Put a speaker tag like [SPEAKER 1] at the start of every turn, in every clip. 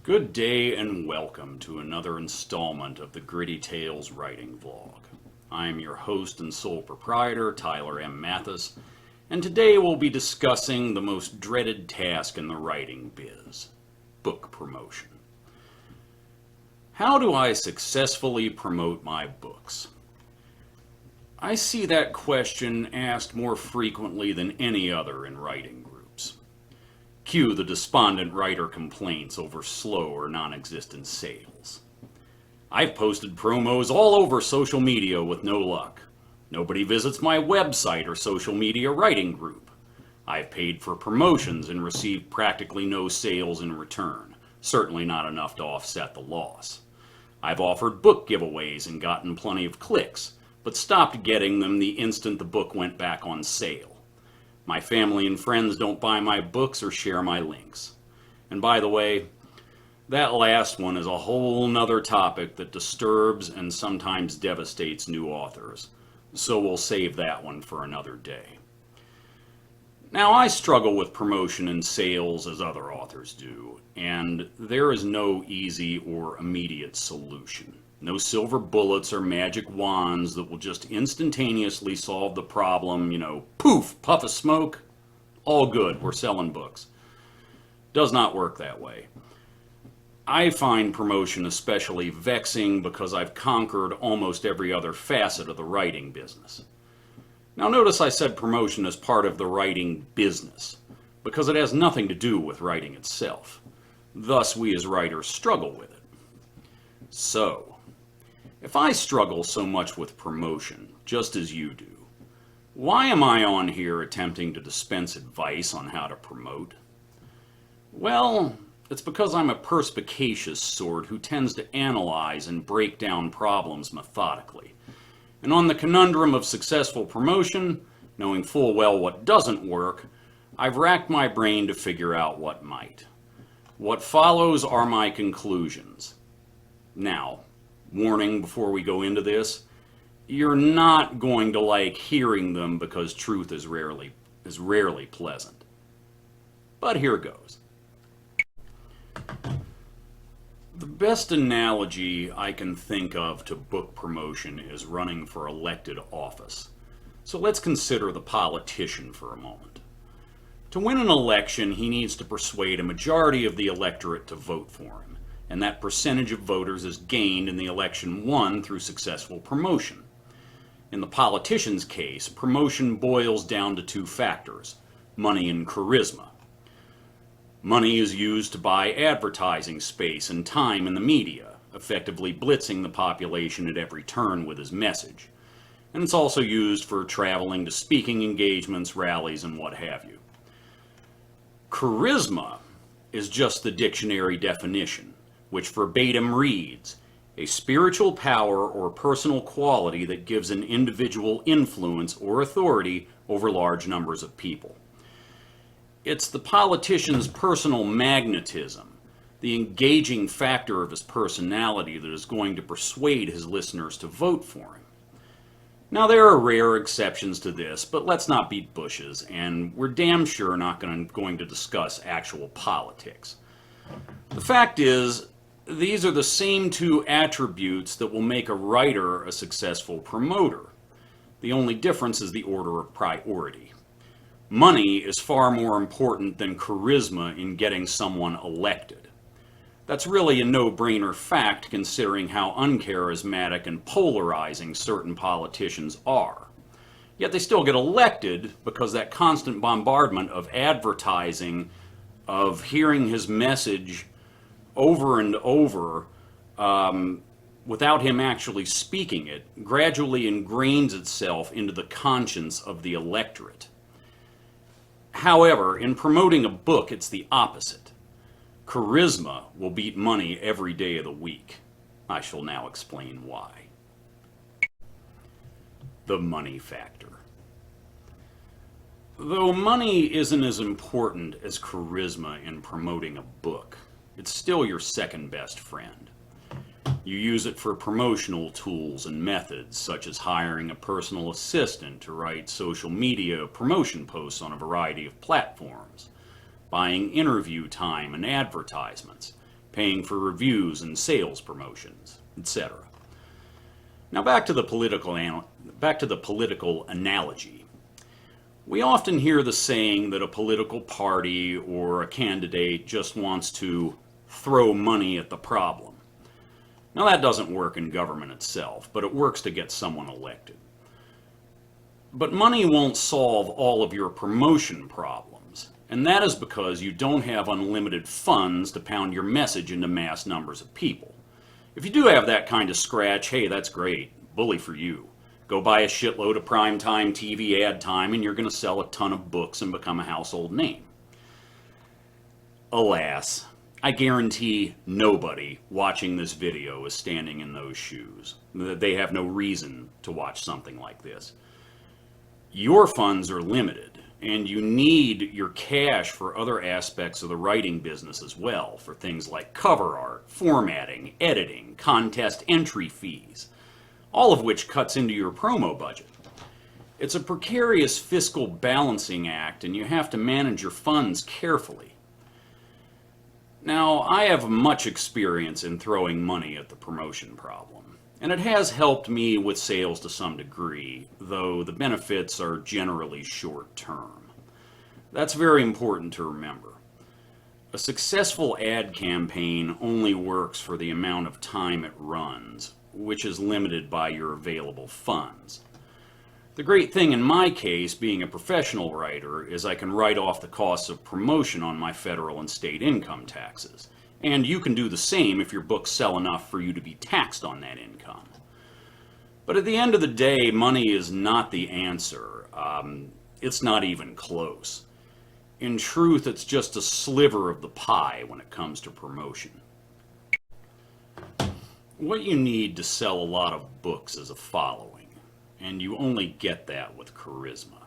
[SPEAKER 1] Good day and welcome to another installment of the Gritty Tales writing vlog. I am your host and sole proprietor, Tyler M Mathis, and today we'll be discussing the most dreaded task in the writing biz, book promotion. How do I successfully promote my books? I see that question asked more frequently than any other in writing groups. Cue the despondent writer complaints over slow or non-existent sales. I've posted promos all over social media with no luck. Nobody visits my website or social media writing group. I've paid for promotions and received practically no sales in return, certainly not enough to offset the loss. I've offered book giveaways and gotten plenty of clicks, but stopped getting them the instant the book went back on sale. My family and friends don't buy my books or share my links. And by the way, that last one is a whole nother topic that disturbs and sometimes devastates new authors, so we'll save that one for another day. Now, I struggle with promotion and sales as other authors do, and there is no easy or immediate solution. No silver bullets or magic wands that will just instantaneously solve the problem, poof, puff of smoke, all good, we're selling books. Does not work that way. I find promotion especially vexing because I've conquered almost every other facet of the writing business. Now notice I said promotion as part of the writing business, because it has nothing to do with writing itself. Thus, we as writers struggle with it. So, if I struggle so much with promotion, just as you do, why am I on here attempting to dispense advice on how to promote? Well, it's because I'm a perspicacious sort who tends to analyze and break down problems methodically. And on the conundrum of successful promotion, knowing full well what doesn't work, I've racked my brain to figure out what might. What follows are my conclusions. Now, warning before we go into this, you're not going to like hearing them because truth is rarely pleasant. But here goes. The best analogy I can think of to book promotion is running for elected office. So let's consider the politician for a moment. To win an election, he needs to persuade a majority of the electorate to vote for him, and that percentage of voters is gained in the election won through successful promotion. In the politician's case, promotion boils down to two factors: money and charisma. Money is used to buy advertising space and time in the media, effectively blitzing the population at every turn with his message. And it's also used for traveling to speaking engagements, rallies, and what have you. Charisma is just the dictionary definition, which verbatim reads, a spiritual power or personal quality that gives an individual influence or authority over large numbers of people. It's the politician's personal magnetism, the engaging factor of his personality that is going to persuade his listeners to vote for him. Now, there are rare exceptions to this, but let's not beat bushes, and we're damn sure not going to discuss actual politics. The fact is, these are the same two attributes that will make a writer a successful promoter. The only difference is the order of priority. Money is far more important than charisma in getting someone elected. That's really a no-brainer fact considering how uncharismatic and polarizing certain politicians are. Yet they still get elected because that constant bombardment of advertising, of hearing his message over and over without him actually speaking it, gradually ingrains itself into the conscience of the electorate. However, in promoting a book, it's the opposite. Charisma will beat money every day of the week. I shall now explain why. The money factor. Though money isn't as important as charisma in promoting a book, it's still your second best friend. You use it for promotional tools and methods, such as hiring a personal assistant to write social media promotion posts on a variety of platforms, buying interview time and advertisements, paying for reviews and sales promotions, etc. Now back to the political analogy. We often hear the saying that a political party or a candidate just wants to throw money at the problem. Now that doesn't work in government itself, but it works to get someone elected. But money won't solve all of your promotion problems, and that is because you don't have unlimited funds to pound your message into mass numbers of people. If you do have that kind of scratch, hey, that's great, bully for you. Go buy a shitload of primetime TV ad time and you're going to sell a ton of books and become a household name. Alas, I guarantee nobody watching this video is standing in those shoes. They have no reason to watch something like this. Your funds are limited, and you need your cash for other aspects of the writing business as well, for things like cover art, formatting, editing, contest entry fees, all of which cuts into your promo budget. It's a precarious fiscal balancing act, and you have to manage your funds carefully. Now, I have much experience in throwing money at the promotion problem, and it has helped me with sales to some degree, though the benefits are generally short-term. That's very important to remember. A successful ad campaign only works for the amount of time it runs, which is limited by your available funds. The great thing in my case, being a professional writer, is I can write off the costs of promotion on my federal and state income taxes. And you can do the same if your books sell enough for you to be taxed on that income. But at the end of the day, money is not the answer. It's not even close. In truth, it's just a sliver of the pie when it comes to promotion. What you need to sell a lot of books is a following. And you only get that with charisma.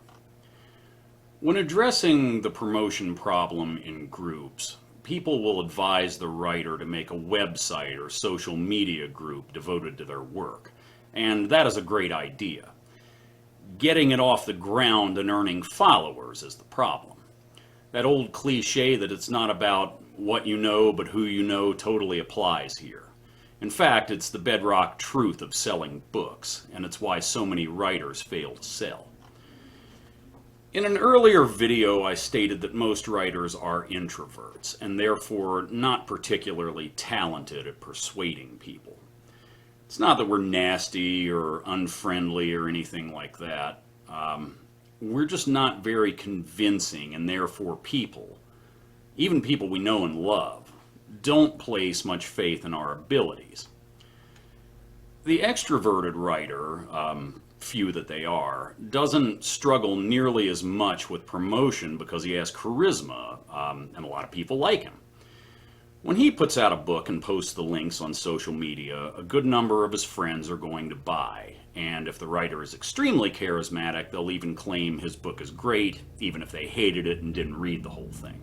[SPEAKER 1] When addressing the promotion problem in groups, people will advise the writer to make a website or social media group devoted to their work, and that is a great idea. Getting it off the ground and earning followers is the problem. That old cliche that it's not about what you know but who you know totally applies here. In fact, it's the bedrock truth of selling books, and it's why so many writers fail to sell. In an earlier video, I stated that most writers are introverts, and therefore not particularly talented at persuading people. It's not that we're nasty or unfriendly or anything like that. We're just not very convincing, and therefore people, even people we know and love, don't place much faith in our abilities. The extroverted writer, few that they are, doesn't struggle nearly as much with promotion because he has charisma, and a lot of people like him. When he puts out a book and posts the links on social media, a good number of his friends are going to buy, and if the writer is extremely charismatic, they'll even claim his book is great, even if they hated it and didn't read the whole thing.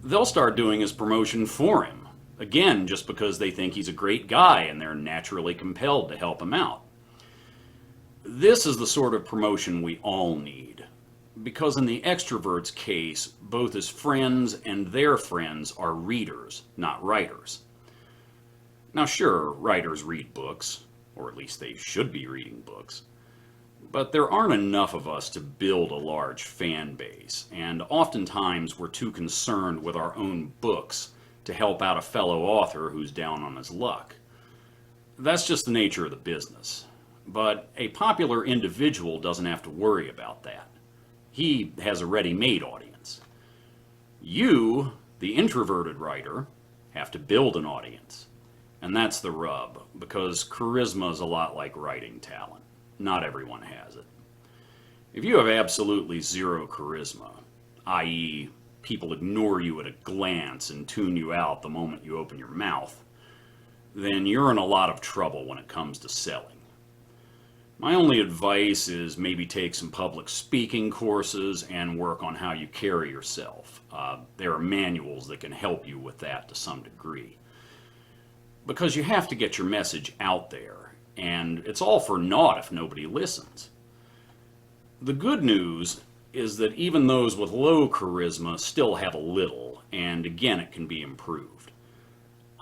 [SPEAKER 1] They'll start doing his promotion for him, again, just because they think he's a great guy and they're naturally compelled to help him out. This is the sort of promotion we all need, because in the extrovert's case, both his friends and their friends are readers, not writers. Now sure, writers read books, or at least they should be reading books. But there aren't enough of us to build a large fan base, and oftentimes we're too concerned with our own books to help out a fellow author who's down on his luck. That's just the nature of the business. But a popular individual doesn't have to worry about that. He has a ready-made audience. You, the introverted writer, have to build an audience. And that's the rub, because charisma is a lot like writing talent. Not everyone has it. If you have absolutely zero charisma, i.e., people ignore you at a glance and tune you out the moment you open your mouth, then you're in a lot of trouble when it comes to selling. My only advice is maybe take some public speaking courses and work on how you carry yourself. There are manuals that can help you with that to some degree. Because you have to get your message out there. And it's all for naught if nobody listens. The good news is that even those with low charisma still have a little, and again it can be improved.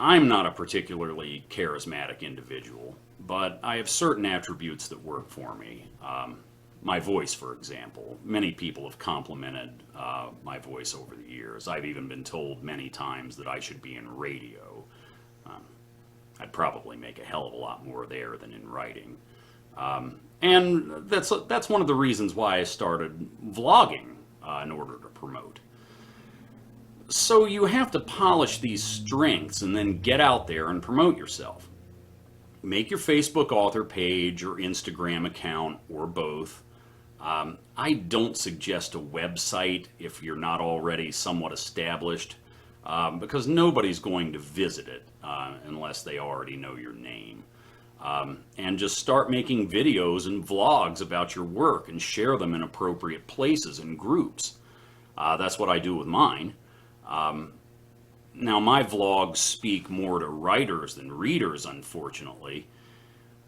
[SPEAKER 1] I'm not a particularly charismatic individual, but I have certain attributes that work for me. My voice, for example. Many people have complimented my voice over the years. I've even been told many times that I should be in radio. I'd probably make a hell of a lot more there than in writing. And that's one of the reasons why I started vlogging in order to promote. So you have to polish these strengths and then get out there and promote yourself. Make your Facebook author page or Instagram account or both. I don't suggest a website if you're not already somewhat established, because nobody's going to visit it unless they already know your name. And just start making videos and vlogs about your work and share them in appropriate places and groups. That's what I do with mine. Now, my vlogs speak more to writers than readers, unfortunately.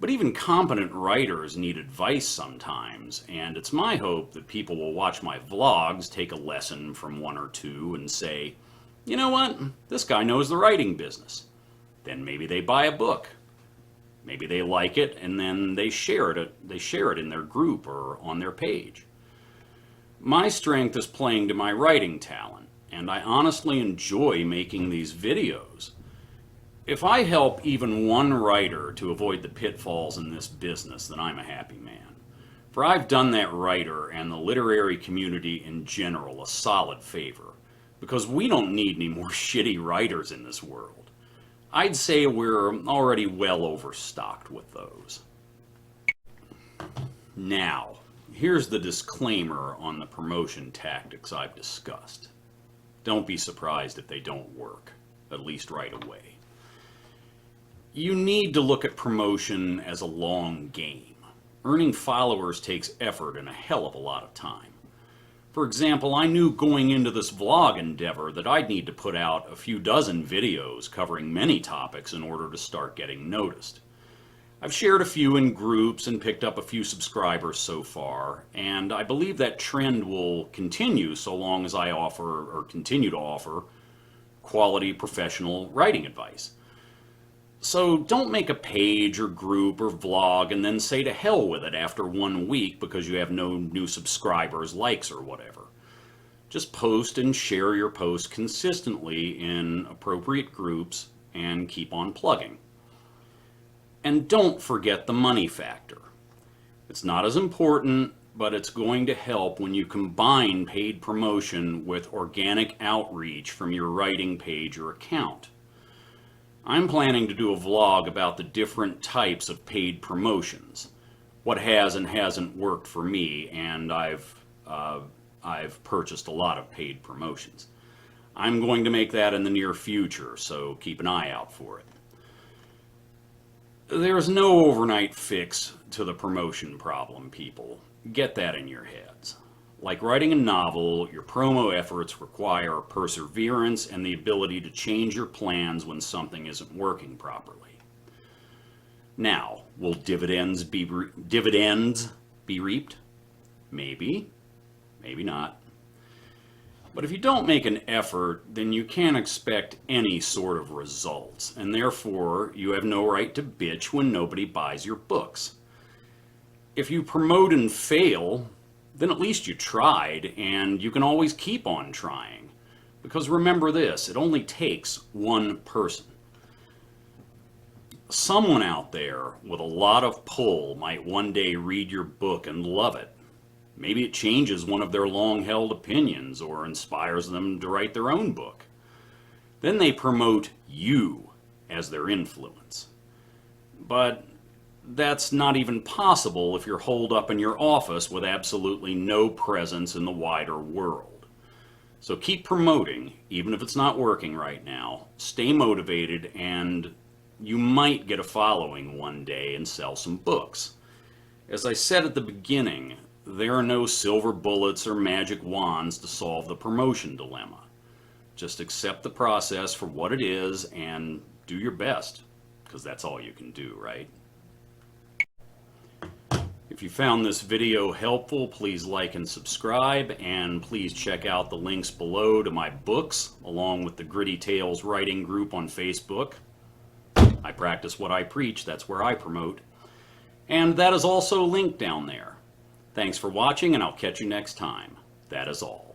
[SPEAKER 1] But even competent writers need advice sometimes, and it's my hope that people will watch my vlogs, take a lesson from one or two, and say, you know what, this guy knows the writing business. Then maybe they buy a book. Maybe they like it, and then they share it in their group or on their page. My strength is playing to my writing talent, and I honestly enjoy making these videos. If I help even one writer to avoid the pitfalls in this business, then I'm a happy man. For I've done that writer and the literary community in general a solid favor, because we don't need any more shitty writers in this world. I'd say we're already well overstocked with those. Now, here's the disclaimer on the promotion tactics I've discussed. Don't be surprised if they don't work, at least right away. You need to look at promotion as a long game. Earning followers takes effort and a hell of a lot of time. For example, I knew going into this vlog endeavor that I'd need to put out a few dozen videos covering many topics in order to start getting noticed. I've shared a few in groups and picked up a few subscribers so far, and I believe that trend will continue so long as I continue to offer quality professional writing advice. So don't make a page or group or vlog and then say to hell with it after 1 week because you have no new subscribers, likes, or whatever. Just post and share your posts consistently in appropriate groups and keep on plugging. And don't forget the money factor. It's not as important, but it's going to help when you combine paid promotion with organic outreach from your writing page or account. I'm planning to do a vlog about the different types of paid promotions, what has and hasn't worked for me, and I've purchased a lot of paid promotions. I'm going to make that in the near future, so keep an eye out for it. There's no overnight fix to the promotion problem, people. Get that in your heads. Like writing a novel, your promo efforts require perseverance and the ability to change your plans when something isn't working properly. Now, will dividends be reaped? Maybe, maybe not. But if you don't make an effort, then you can't expect any sort of results, and therefore you have no right to bitch when nobody buys your books. If you promote and fail, then at least you tried, and you can always keep on trying. Because remember this, it only takes one person. Someone out there with a lot of pull might one day read your book and love it. Maybe it changes one of their long-held opinions or inspires them to write their own book. Then they promote you as their influence. But that's not even possible if you're holed up in your office with absolutely no presence in the wider world. So keep promoting, even if it's not working right now. Stay motivated, and you might get a following one day and sell some books. As I said at the beginning, there are no silver bullets or magic wands to solve the promotion dilemma. Just accept the process for what it is and do your best, because that's all you can do, right? If you found this video helpful, please like and subscribe, and please check out the links below to my books, along with the Gritty Tales writing group on Facebook. I practice what I preach, that's where I promote. And that is also linked down there. Thanks for watching, and I'll catch you next time. That is all.